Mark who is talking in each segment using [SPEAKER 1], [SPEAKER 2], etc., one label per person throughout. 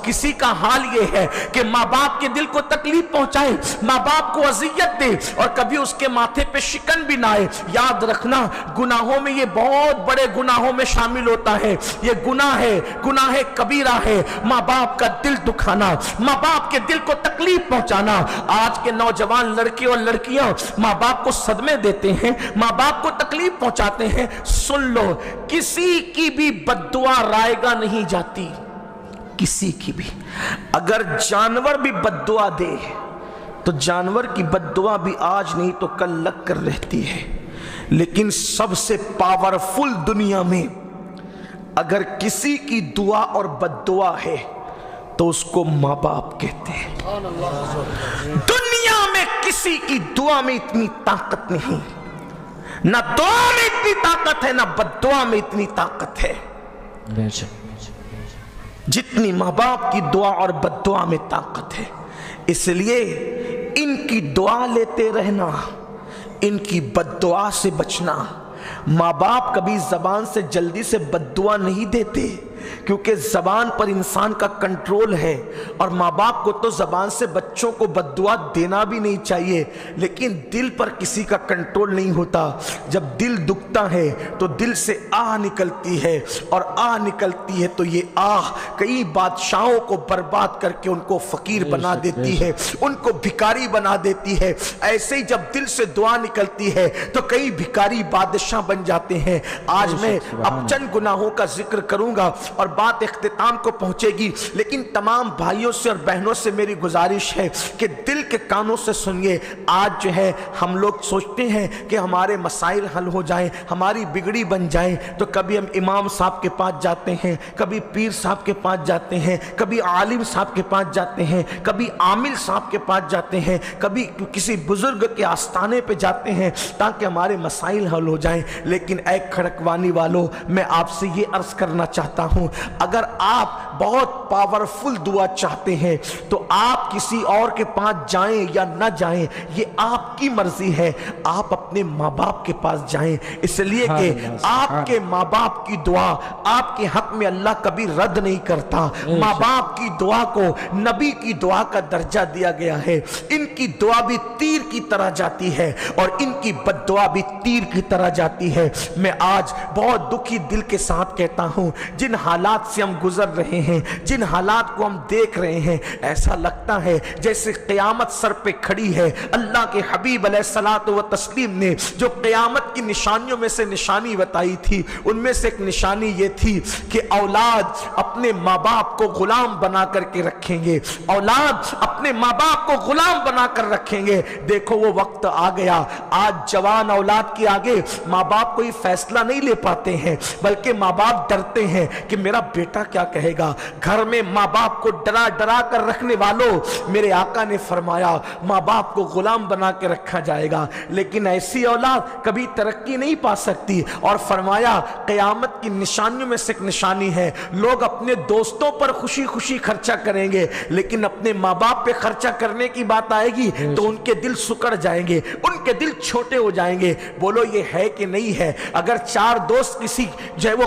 [SPEAKER 1] کسی کا حال یہ ہے کہ ماں باپ کے دل کو تکلیف پہنچائے، ماں باپ کو اذیت دے اور کبھی اس کے ماتھے پہ شکن بھی نہ آئے۔ یاد رکھنا گناہوں میں یہ بہت بڑے گناہوں میں شامل ہوتا ہے، یہ گناہ ہے، گناہ کبیرہ ہے، ماں باپ کا دل دکھانا، ماں باپ کے دل کو تکلیف پہنچانا۔ آج کے نوجوان لڑکے اور لڑکیاں ماں باپ کو صدمے دیتے ہیں، ماں باپ کو تکلیف پہنچاتے ہیں۔ سن لو، کسی کی بھی بد دعا رائگاں نہیں جاتی، کسی کی بھی۔ اگر جانور بھی بد دعا دے تو جانور کی بد دعا بھی آج نہیں تو کل لگ کر رہتی ہے، لیکن سب سے پاورفل دنیا میں اگر کسی کی دعا اور بد دعا ہے تو اس کو ماں باپ کہتے ہیں۔ دنیا میں کسی کی دعا میں اتنی طاقت نہیں، نہ دعا میں اتنی طاقت ہے، نہ بد دعا میں اتنی طاقت ہے جتنی ماں باپ کی دعا اور بد دعا میں طاقت ہے۔ اس لیے ان کی دعا لیتے رہنا، ان کی بد دعا سے بچنا۔ ماں باپ کبھی زبان سے جلدی سے بد دعا نہیں دیتے، کیونکہ زبان پر انسان کا کنٹرول ہے، اور ماں باپ کو تو زبان سے بچوں کو بد دعا دینا بھی نہیں چاہیے، لیکن دل پر کسی کا کنٹرول نہیں ہوتا۔ جب دل دکھتا ہے تو دل سے آہ نکلتی ہے، اور آہ نکلتی ہے تو یہ آہ کئی بادشاہوں کو برباد کر کے ان کو فقیر بنا دیتی ہے، ان کو بھکاری بنا دیتی ہے۔ ایسے ہی جب دل سے دعا نکلتی ہے تو کئی بھکاری بادشاہ بن جاتے ہیں۔ آج میں اب چند گناہوں کا ذکر کروں گا اور بات اختتام کو پہنچے گی، لیکن تمام بھائیوں سے اور بہنوں سے میری گزارش ہے کہ دل کے کانوں سے سنیے۔ آج جو ہے ہم لوگ سوچتے ہیں کہ ہمارے مسائل حل ہو جائیں، ہماری بگڑی بن جائیں، تو کبھی ہم امام صاحب کے پاس جاتے ہیں، کبھی پیر صاحب کے پاس جاتے ہیں، کبھی عالم صاحب کے پاس جاتے ہیں، کبھی عامل صاحب کے پاس جاتے ہیں، کبھی کسی بزرگ کے آستانے پہ جاتے ہیں تاکہ ہمارے مسائل حل ہو جائیں۔ لیکن اے کھڑکوانی والوں، میں آپ سے یہ عرض کرنا چاہتا ہوں، اگر آپ بہت پاورفل دعا چاہتے ہیں تو آپ کسی اور کے پاس جائیں یا نہ جائیں یہ آپ کی مرضی ہے، آپ اپنے ماں باپ کے پاس جائیں، اس لیے کہ آپ کے ماں باپ کی دعا آپ کے حق میں اللہ کبھی رد نہیں کرتا۔ ماں باپ کی دعا کو نبی کی دعا کا درجہ دیا گیا ہے۔ ان کی دعا بھی تیر کی طرح جاتی ہے اور ان کی بد دعا بھی تیر کی طرح جاتی ہے۔ میں آج بہت دکھی دل کے ساتھ کہتا ہوں، جن حالات سے ہم گزر رہے ہیں، جن حالات کو ہم دیکھ رہے ہیں، ایسا لگتا ہے جیسے قیامت سر پہ کھڑی ہے۔ اللہ کے حبیب علیہ الصلوۃ والتسلیم نے جو قیامت کی نشانیوں میں سے نشانی بتائی تھی، ان میں سے ایک نشانی یہ تھی کہ اولاد اپنے ماں باپ کو غلام بنا کر کے رکھیں گے، اولاد اپنے ماں باپ کو غلام بنا کر رکھیں گے۔ دیکھو وہ وقت آ گیا، آج جوان اولاد کے آگے ماں باپ کوئی فیصلہ نہیں لے پاتے ہیں، بلکہ ماں باپ ڈرتے ہیں کہ میرا بیٹا کیا کہے گا۔ گھر میں ماں باپ کو ڈرا ڈرا کر رکھنے والوں، میرے آقا نے فرمایا ماں باپ کو غلام بنا کے رکھا جائے گا، لیکن ایسی اولاد کبھی ترقی نہیں پا سکتی۔ اور فرمایا قیامت کی نشانیوں میں سے ایک نشانی ہے، لوگ اپنے دوستوں پر خوشی خوشی خرچہ کریں گے، لیکن اپنے ماں باپ پہ خرچہ کرنے کی بات آئے گی تو ان کے دل سکڑ جائیں گے، ان کے دل چھوٹے ہو جائیں گے۔ بولو یہ ہے کہ نہیں ہے؟ اگر چار دوست کسی جو ہے وہ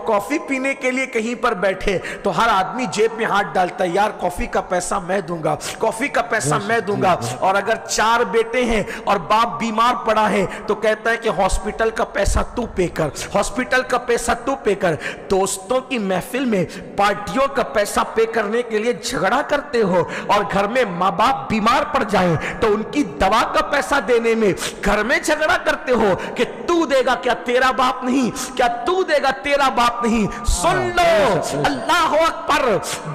[SPEAKER 1] کافی پینے کے لیے کہیں پر بیٹھے تو ہر آدمی جیب میں ہاتھ ڈالتا ہے، یار کافی کا پیسہ میں دوں گا، کافی کا پیسہ میں دوں گا۔ اور اگر چار بیٹے ہیں اور باپ بیمار پڑا ہے تو کہتا ہے کہ ہاسپٹل کا پیسہ تو پے کر، ہاسپٹل کا پیسہ تو پے کر۔ دوستوں کی محفل میں پارٹیوں کا پیسہ پے کرنے کے لیے جھگڑا کرتے ہو، اور گھر میں ماں باپ بیمار پڑ جائیں تو ان کی دوا کا پیسہ دینے میں گھر میں جھگڑا کرتے ہو کہ تو دے گا، کیا تیرا باپ نہیں؟ کیا تو دے گا، تیرا باپ نہیں؟ سن لو، اللہ اکبر،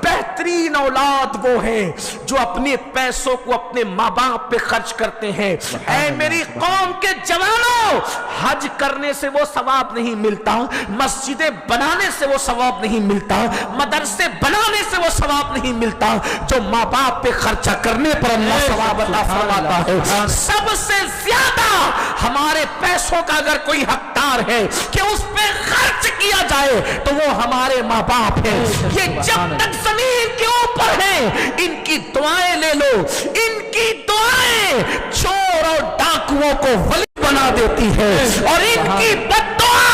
[SPEAKER 1] بہترین اولاد وہ ہیں جو اپنے پیسوں کو اپنے ماں باپ پہ خرچ کرتے ہیں۔ اے میری قوم کے جوانوں، حج کرنے سے وہ ثواب نہیں ملتا، مسجدیں بنانے سے وہ ثواب نہیں ملتا، مدرسے بنانے سے وہ ثواب نہیں ملتا، جو ماں باپ پہ خرچہ کرنے پر اللہ ثواب عطا فرماتا ہے۔ سب سے زیادہ ہمارے پیسوں کا اگر کوئی حقدار ہے کہ اس پہ خرچ کیا جائے تو وہ ہمارے ماں باپ ہیں۔ یہ جب تک زمین کے اوپر ہیں ان کی دعائیں لے لو، ان کی دعائیں چور اور ڈاکوؤں کو ولی بنا बना देती है, और इनकी बद्दुआ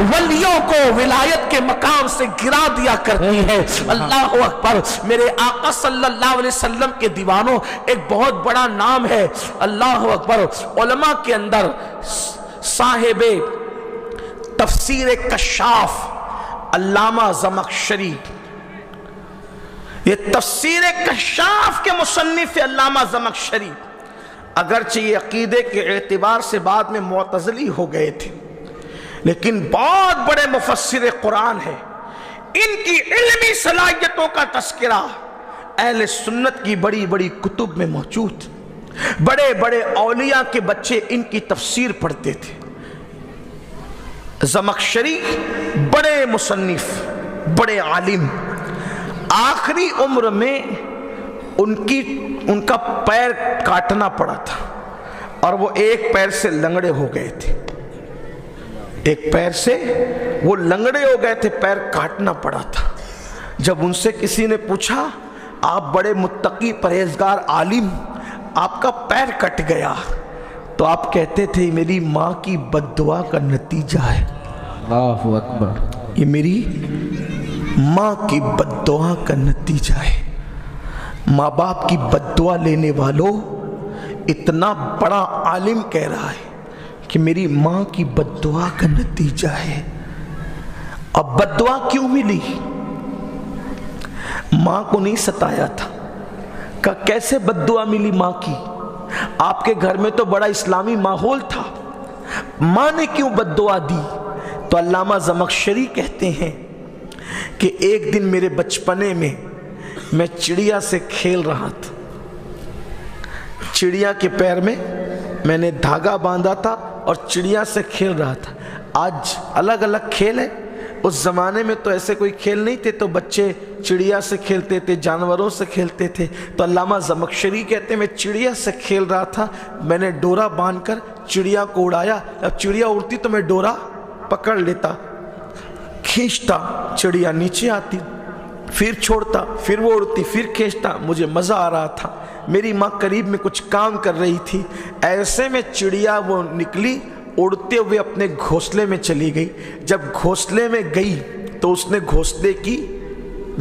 [SPEAKER 1] वलियों को विलायत के मकाम से गिरा दिया करती है। अल्लाह अकबर। मेरे आका सल्लल्लाहु अलैहि वसल्लम के दीवानों, एक बहुत बड़ा नाम है, अल्लाह अकबर, उलमा के अंदर साहिबे तफसीर कश्शाफ अल्लामा ज़मख़शरी, ये तफसीर कश्शाफ के मुसन्निफ अल्लामा ज़मख़शरी, अगरचे ये अकीदे के एतबार से बाद में मुअतज़िली हो गए थे, लेकिन बहुत बड़े मुफस्सिर कुरान है। इनकी इल्मी सलाहियतों का तस्करा अहले सुन्नत की बड़ी बड़ी कुतुब में मौजूद। बड़े बड़े औलिया के बच्चे इनकी तफसीर पढ़ते थे। ज़मख़शरी बड़े मुसन्निफ, बड़े आलिम, आखिरी उम्र में उनका पैर काटना पड़ा था और वो एक पैर से लंगड़े हो गए थे। एक पैर से वो लंगड़े हो गए थे, पैर काटना पड़ा था। जब उनसे किसी ने पूछा, आप बड़े मुत्तकी परहेजगार आलिम, आपका पैर कट गया, तो आप कहते थे मेरी माँ की बद्दुआ का नतीजा है।
[SPEAKER 2] अल्लाहु अकबर।
[SPEAKER 1] ये मेरी माँ की बद्दुआ का नतीजा है। माँ बाप की बद्दुआ लेने वालों, इतना बड़ा आलिम कह रहा है कि मेरी माँ की बद्दुआ का नतीजा है। अब बद्दुआ क्यों मिली? माँ को नहीं सताया था, का कैसे बद्दुआ मिली माँ की? आपके घर में तो बड़ा इस्लामी माहौल था, माँ ने क्यों बद्दुआ दी? तो अल्लामा ज़मख़शरी कहते हैं कि एक दिन मेरे बचपने में मैं चिड़िया से खेल रहा था। चिड़िया के पैर में मैंने धागा बांधा था और चिड़िया से खेल रहा था। आज अलग अलग खेल है, उस ज़माने में तो ऐसे कोई खेल नहीं थे, तो बच्चे चिड़िया से खेलते थे, जानवरों से खेलते थे। तो अल्लामा ज़मख़शरी कहते हैं मैं चिड़िया से खेल रहा था, मैंने डोरा बांधकर चिड़िया को उड़ाया। अब चिड़िया उड़ती तो मैं डोरा पकड़ लेता, खींचता, चिड़िया नीचे आती, फिर छोड़ता, फिर वो उड़ती, फिर खींचता। मुझे मज़ा आ रहा था। मेरी माँ करीब में कुछ काम कर रही थी, ऐसे में चिड़िया वो निकली, उड़ते हुए अपने घोंसले में चली गई। जब घोंसले में गई तो उसने घोंसले की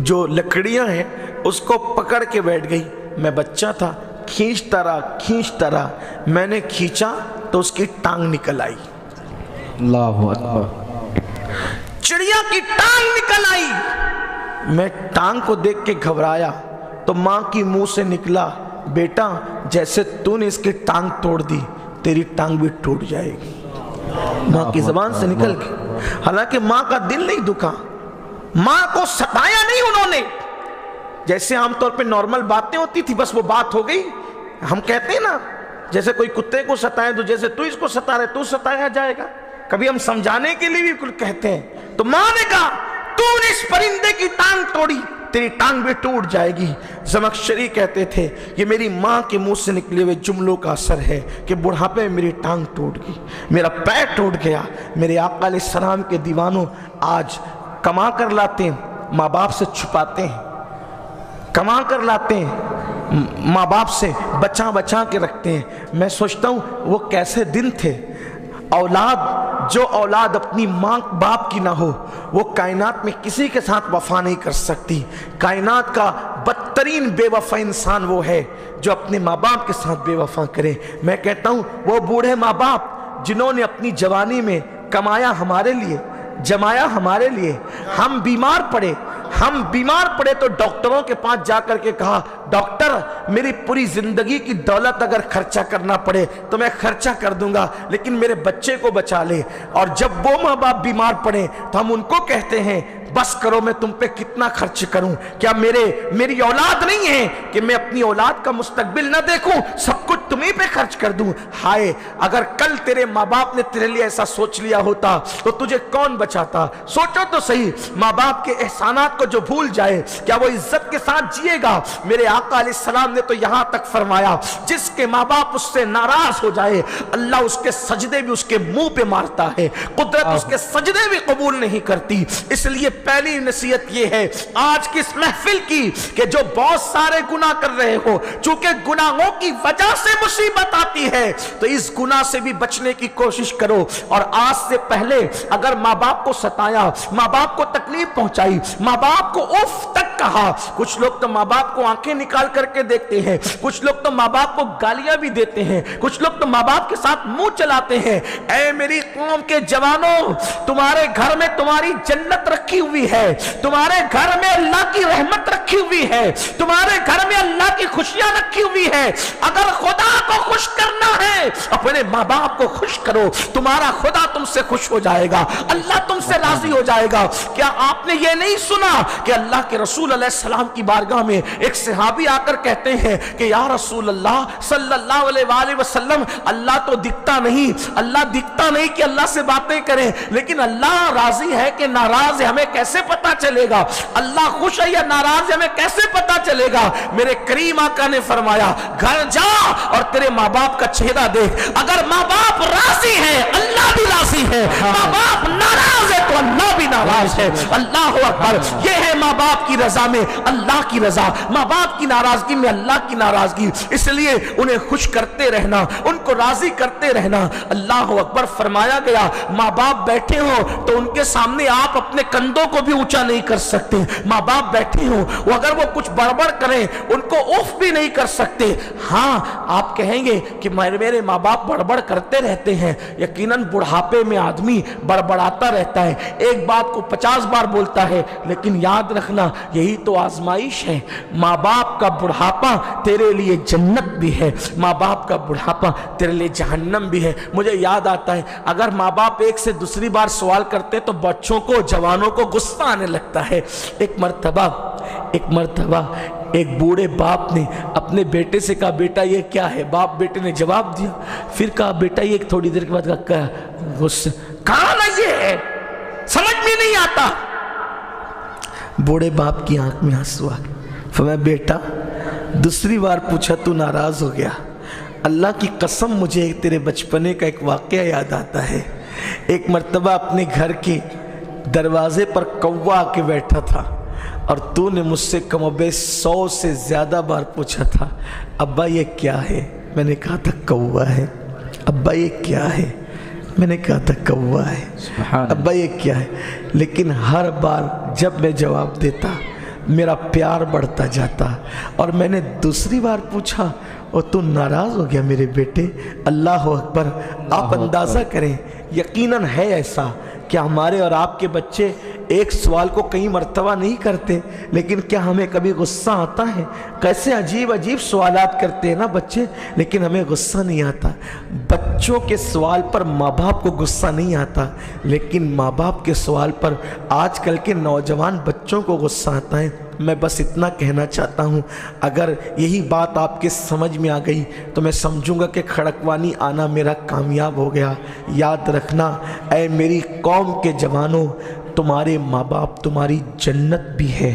[SPEAKER 1] जो लकड़ियाँ हैं उसको पकड़ के बैठ गई। मैं बच्चा था, खींचता रहा, मैंने खींचा तो उसकी टांग निकल आई।
[SPEAKER 2] अल्लाहु अकबर।
[SPEAKER 1] चिड़िया की टांग निकल आई। मैं टांग को देख के घबराया तो माँ की मुंह से निकला, बेटा जैसे तूने इसकी टांग तोड़ दी, तेरी टांग भी टूट जाएगी। माँ की जबान से निकल गई। हालांकि माँ का दिल नहीं दुखा, माँ को सताया नहीं उन्होंने। जैसे आमतौर पे नॉर्मल बातें होती थी, बस वो बात हो गई। हम कहते हैं ना, जैसे कोई कुत्ते को सताए तो जैसे तू इसको सता रहे, तू सताया जाएगा। कभी हम समझाने के लिए भी कुछ कहते हैं, तो माँ ने कहा तूने इस परिंदे की टांग तोड़ी, तेरी टांग भी टूट जाएगी। ज़मख़शरी कहते थे ये मेरी माँ के मुंह से निकले हुए जुमलों का असर है कि बुढ़ापे में मेरी टांग टूट गई, मेरा पैर टूट गया। मेरे आका अलैहिस्सलाम के दीवानों आज कमा कर लाते हैं, माँ बाप से छुपाते हैं, कमा कर लाते हैं, माँ बाप से बचा बचा के रखते हैं। मैं सोचता हूँ वो कैसे दिन थे। जो औलाद अपनी माँ बाप की ना हो, वो कायनात में किसी के साथ वफा नहीं कर सकती। कायनात का बदतरीन बेवफा इंसान वो है जो अपने माँ बाप के साथ बेवफा करे। मैं कहता हूँ वो बूढ़े माँ बाप जिन्होंने अपनी जवानी में कमाया हमारे लिए, जमाया हमारे लिए, हम बीमार पड़े तो डॉक्टरों के पास जाकर के कहा, डॉक्टर मेरी पूरी जिंदगी की दौलत अगर खर्चा करना पड़े तो मैं खर्चा कर दूंगा, लेकिन मेरे बच्चे को बचा ले। और जब वो माँ बाप बीमार पड़े तो हम उनको कहते हैं बस करो, मैं तुम पे कितना खर्च करूं, क्या मेरी औलाद नहीं है कि मैं अपनी औलाद का मुस्तकबिल ना देखूं, सब कुछ तुम्हीं पे खर्च कर दूं। हाय अगर कल तेरे माँ बाप ने तेरे लिए ऐसा सोच लिया होता तो तुझे कौन बचाता? सोचो तो सही, माँ बाप के एहसानात को जो भूल जाए क्या वो इज्जत के साथ जिएगा? मेरे आका अलैहिस्सलाम ने तो यहां तक फरमाया, जिसके माँ बाप उससे नाराज हो जाए अल्लाह उसके सजदे भी उसके मुंह पे मारता है, कुदरत उसके सजदे भी कबूल नहीं करती। इसलिए पहली नसीहत ये है आज की इस महफिल की कि जो बहुत सारे गुनाह कर रहे हो, चूंकि गुनाहों की वजह से मुसीबत आती है तो इस गुनाह से भी बचने की कोशिश करो। और आज से पहले अगर माँ बाप को सताया, माँ बाप को तकलीफ पहुंचाई, माँ बाप को उफ तक कहा, कुछ लोग तो माँ बाप को आंखें निकाल करके देखते हैं, कुछ लोग तो माँ बाप को गालियां भी देते हैं, कुछ लोग तो माँ बाप के साथ मुंह चलाते हैं। ऐ मेरी कौम के जवानों, तुम्हारे घर में तुम्हारी जन्नत रखी हुई है, तुम्हारे घर में अल्लाह की रहमत रखी हुई है, तुम्हारे घर में अल्लाह की खुशियां रखी हुई है। अगर खुदा को खुश करना है अपने माँ बाप को खुश करो, तुम्हारा खुदा तुमसे खुश हो जाएगा, अल्लाह तुमसे राजी हो जाएगा। क्या आपने ये नहीं सुना कि अल्लाह के रसूल अलैहिस्सलाम की बारगाह में एक सहाबी आकर कहते हैं कि या रसूल अल्लाह सल्लल्लाहु अलैहि वसल्लम, अल्लाह तो दिखता नहीं, अल्लाह दिखता नहीं कि अल्लाह से बातें करें, लेकिन अल्लाह राजी है कि नाराज है हमें कैसे पता चलेगा? अल्लाह खुश है या नाराज है हमें कैसे पता चलेगा? मेरे करीम आका ने फरमाया घर जा और तेरे माँ बाप का चेहरा देख, अगर माँ बाप राजी है अल्लाह भी राजी है, माँ बाप नाराज है तो अल्लाह भी नाराज है। अल्लाह अकबर। ये है माँ बाप की रजा में अल्लाह की रजा, माँ बाप की नाराजगी में अल्लाह की नाराजगी। इसलिए उन्हें खुश करते रहना, उनको राजी करते रहना। अल्लाह अकबर। फरमाया गया माँ बाप बैठे हो तो उनके सामने आप अपने कंधों को भी ऊंचा नहीं कर सकते। माँ बाप बैठे हो वो अगर वो कुछ बड़बड़ करें उनको उफ भी नहीं कर सकते। हाँ आप कहेंगे कि मेरे माँ बाप बड़बड़ करते रहते हैं, यकीनन बुढ़ापे में आदमी बड़बड़ाता रहता है, एक बात को 50 बार बोलता है, लेकिन याद रखना यही तो आजमाइश है। माँ बाप का बुढ़ापा तेरे लिए जन्नत भी है, माँ बाप का बुढ़ापा तेरे लिए जहन्नम भी है। मुझे याद आता है अगर माँ बाप एक से दूसरी बार सवाल करते तो बच्चों को, जवानों को गुस्सा आने लगता है। एक मर्तबा एक बूढ़े बाप ने अपने बेटे से कहा बेटा ये क्या है? बाप बेटे ने जवाब दिया, फिर कहा बेटा ये, थोड़ी देर के बाद कहा गुस्सा, कहा ना ये है, समझ में नहीं आता। बूढ़े बाप की आंख में आंसू आ गए। फरमाया बेटा दूसरी बार पूछा तू नाराज हो गया। अल्लाह की कसम मुझे तेरे बचपने का एक वाकया याद आता है। एक मर्तबा अपने घर के दरवाजे पर कौवा आके बैठा था और तूने मुझसे कमोबेश 100 से ज्यादा बार पूछा था अब्बा ये क्या है? मैंने कहा था कौवा है। अब्बा ये क्या है? मैंने कहा था कौवा है। अब्बा ये क्या है? लेकिन हर बार जब मैं जवाब देता मेरा प्यार बढ़ता जाता और मैंने दूसरी बार पूछा और तू नाराज हो गया मेरे बेटे। अल्लाह अकबर। आप अंदाजा करें यकीनन है ऐसा कि हमारे और आपके बच्चे एक सवाल को कई मर्तबा नहीं करते, लेकिन क्या हमें कभी गुस्सा आता है? कैसे अजीब अजीब सवालात करते हैं ना बच्चे, लेकिन हमें गुस्सा नहीं आता। बच्चों के सवाल पर माँ बाप को गुस्सा नहीं आता, लेकिन माँ बाप के सवाल पर आजकल के नौजवान बच्चों को गुस्सा आता है। मैं बस इतना कहना चाहता हूँ, अगर यही बात आपके समझ में आ गई तो मैं समझूंगा कि खड़कवानी आना मेरा कामयाब हो गया। याद रखना ऐ मेरी कौम के जवानों, तुम्हारे माँ बाप तुम्हारी जन्नत भी है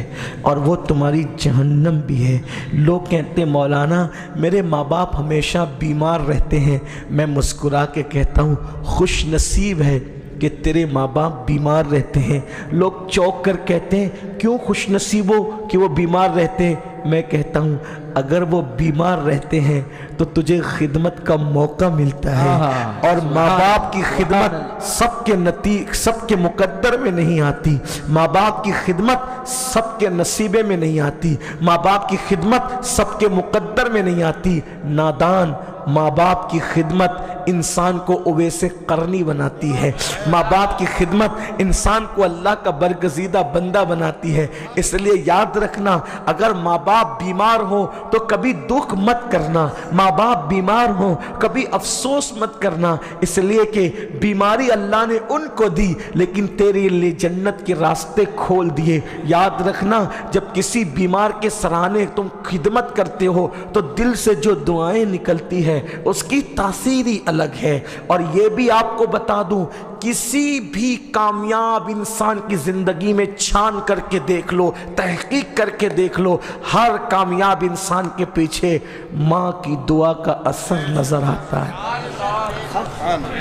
[SPEAKER 1] और वो तुम्हारी जहन्नम भी है। लोग कहते हैं मौलाना मेरे माँ बाप हमेशा बीमार रहते हैं। मैं मुस्कुरा के कहता हूँ खुश नसीब है कि तेरे माँ बाप बीमार रहते हैं। लोग चौंक कर कहते हैं क्यों खुश नसीब हो कि वो बीमार रहते हैं। मैं कहता हूँ अगर वो बीमार रहते हैं तो तुझे खिदमत का मौका मिलता है और माँ बाप की खिदमत सबके मुकद्दर में नहीं आती। माँ बाप की खिदमत सबके नसीबे में नहीं आती। माँ बाप की खिदमत सबके मुकद्दर में नहीं आती। नादान माँ बाप की खिदमत इंसान को उवैसे करनी बनाती है। माँ बाप की खिदमत इंसान को अल्लाह का बरगजीदा बंदा बनाती है। इसलिए याद रखना अगर माँ बाप बीमार हो तो कभी दुख मत करना, माँ बाप बीमार हो कभी अफसोस मत करना, इसलिए कि बीमारी अल्लाह ने उनको दी लेकिन तेरे लिए जन्नत के रास्ते खोल दिए। याद रखना जब किसी बीमार के सराहने तुम खिदमत करते हो तो दिल से जो दुआएं निकलती है उसकी तासीर ही अलग है। और ये भी आपको बता दूं کسی بھی کامیاب انسان کی زندگی میں چھان کر کے دیکھ لو، تحقیق کر کے دیکھ لو، ہر کامیاب انسان کے پیچھے ماں کی دعا کا اثر نظر آتا ہے۔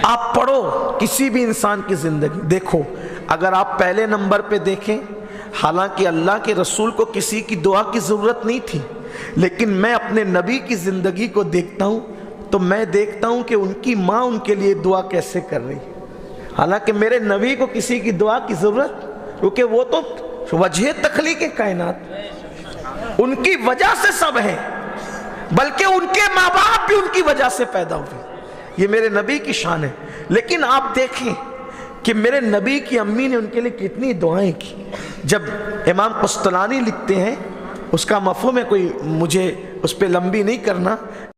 [SPEAKER 1] آپ پڑھو کسی بھی انسان کی زندگی دیکھو، اگر آپ پہلے نمبر پہ دیکھیں، حالانکہ اللہ کے رسول کو کسی کی دعا کی ضرورت نہیں تھی، لیکن میں اپنے نبی کی زندگی کو دیکھتا ہوں تو میں دیکھتا ہوں کہ ان کی ماں ان کے لیے دعا کیسے کر رہی۔ حالانکہ میرے نبی کو کسی کی دعا کی ضرورت، کیونکہ وہ تو وجہ تخلیق کائنات، ان کی وجہ سے سب ہیں، بلکہ ان کے ماں باپ بھی ان کی وجہ سے پیدا ہوئے۔ یہ میرے نبی کی شان ہے۔ لیکن آپ دیکھیں کہ میرے نبی کی امی نے ان کے لیے کتنی دعائیں کی۔ جب امام قسطلانی لکھتے ہیں، اس کا مفہوم ہے، کوئی مجھے اس پہ لمبی نہیں کرنا،